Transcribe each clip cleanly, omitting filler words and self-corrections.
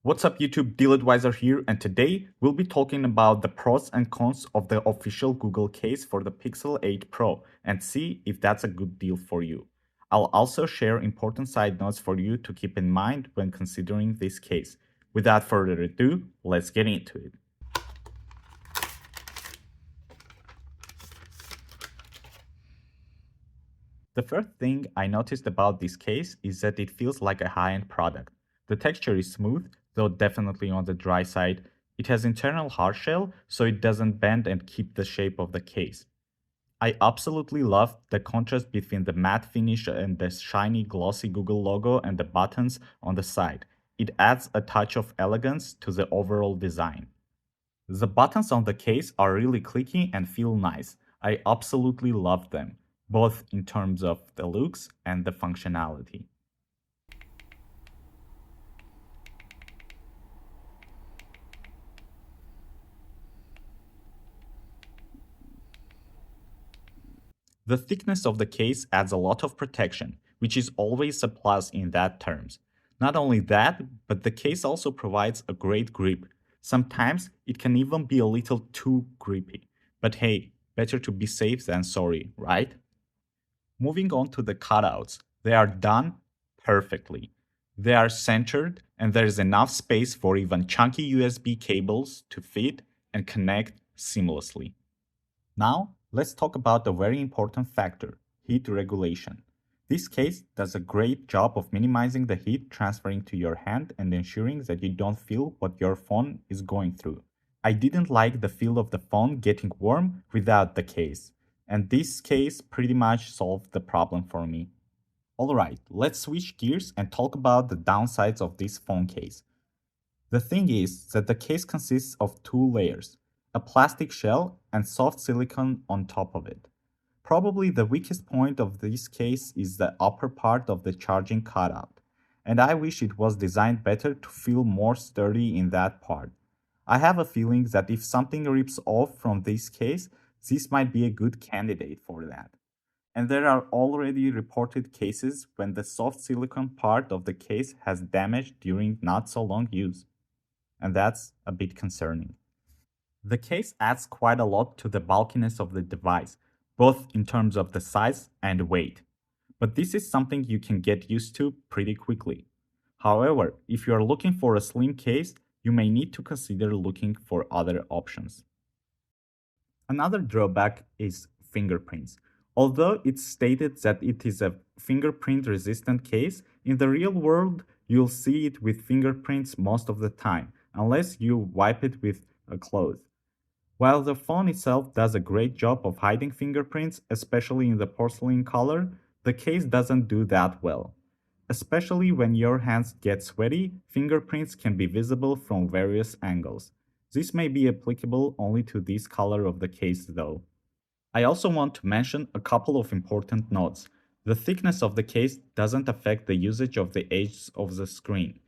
What's up YouTube, Deal Advisor here, and today we'll be talking about the pros and cons of the official Google case for the Pixel 8 Pro and see if that's a good deal for you. I'll also share important side notes for you to keep in mind when considering this case. Without further ado, let's get into it. The first thing I noticed about this case is that it feels like a high-end product. The texture is smooth, though definitely on the dry side. It has internal hard shell, so it doesn't bend and keep the shape of the case. I absolutely love the contrast between the matte finish and the shiny glossy Google logo and the buttons on the side. It adds a touch of elegance to the overall design. The buttons on the case are really clicky and feel nice. I absolutely love them, both in terms of the looks and the functionality. The thickness of the case adds a lot of protection, which is always a plus in that terms. Not only that, but the case also provides a great grip. Sometimes it can even be a little too grippy. But hey, better to be safe than sorry, right? Moving on to the cutouts, they are done perfectly. They are centered and there is enough space for even chunky USB cables to fit and connect seamlessly. Now, let's talk about the very important factor, heat regulation. This case does a great job of minimizing the heat transferring to your hand and ensuring that you don't feel what your phone is going through. I didn't like the feel of the phone getting warm without the case, and this case pretty much solved the problem for me. Alright, let's switch gears and talk about the downsides of this phone case. The thing is that the case consists of two layers, a plastic shell and soft silicone on top of it. Probably the weakest point of this case is the upper part of the charging cutout, and I wish it was designed better to feel more sturdy in that part. I have a feeling that if something rips off from this case, this might be a good candidate for that. And there are already reported cases when the soft silicone part of the case has damaged during not so long use. And that's a bit concerning. The case adds quite a lot to the bulkiness of the device, both in terms of the size and weight. But this is something you can get used to pretty quickly. However, if you are looking for a slim case, you may need to consider looking for other options. Another drawback is fingerprints. Although it's stated that it is a fingerprint resistant case, in the real world you'll see it with fingerprints most of the time, unless you wipe it with a cloth. While the phone itself does a great job of hiding fingerprints, especially in the porcelain color, the case doesn't do that well. Especially when your hands get sweaty, fingerprints can be visible from various angles. This may be applicable only to this color of the case though. I also want to mention a couple of important notes. The thickness of the case doesn't affect the usage of the edges of the screen.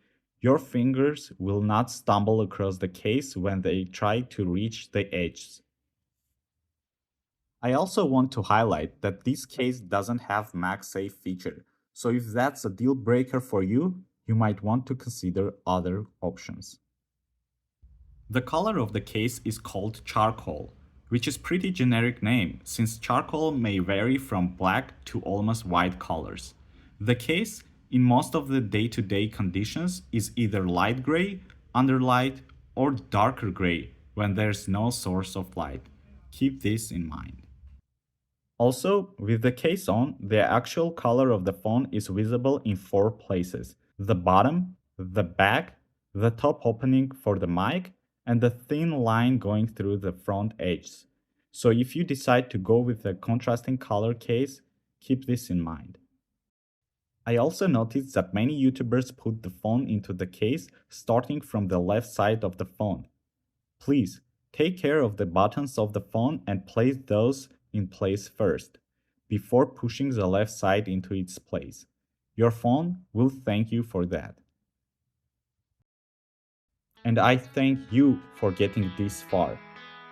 Your fingers will not stumble across the case when they try to reach the edges. I also want to highlight that this case doesn't have MagSafe feature, so if that's a deal breaker for you, you might want to consider other options. The color of the case is called charcoal, which is pretty generic name since charcoal may vary from black to almost white colors. The case, in most of the day-to-day conditions, is either light gray, underlight, or darker gray when there's no source of light. Keep this in mind. Also, with the case on, the actual color of the phone is visible in 4 places: the bottom, the back, the top opening for the mic, and the thin line going through the front edges. So if you decide to go with a contrasting color case, keep this in mind. I also noticed that many YouTubers put the phone into the case starting from the left side of the phone. Please, take care of the buttons of the phone and place those in place first, before pushing the left side into its place. Your phone will thank you for that. And I thank you for getting this far.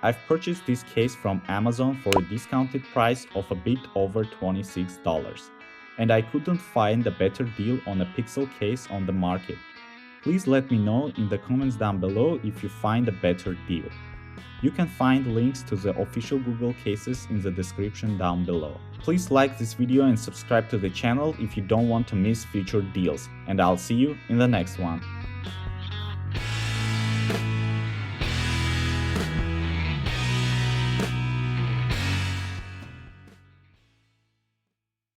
I've purchased this case from Amazon for a discounted price of a bit over $26, and I couldn't find a better deal on a Pixel case on the market. Please let me know in the comments down below if you find a better deal. You can find links to the official Google cases in the description down below. Please like this video and subscribe to the channel if you don't want to miss future deals, and I'll see you in the next one.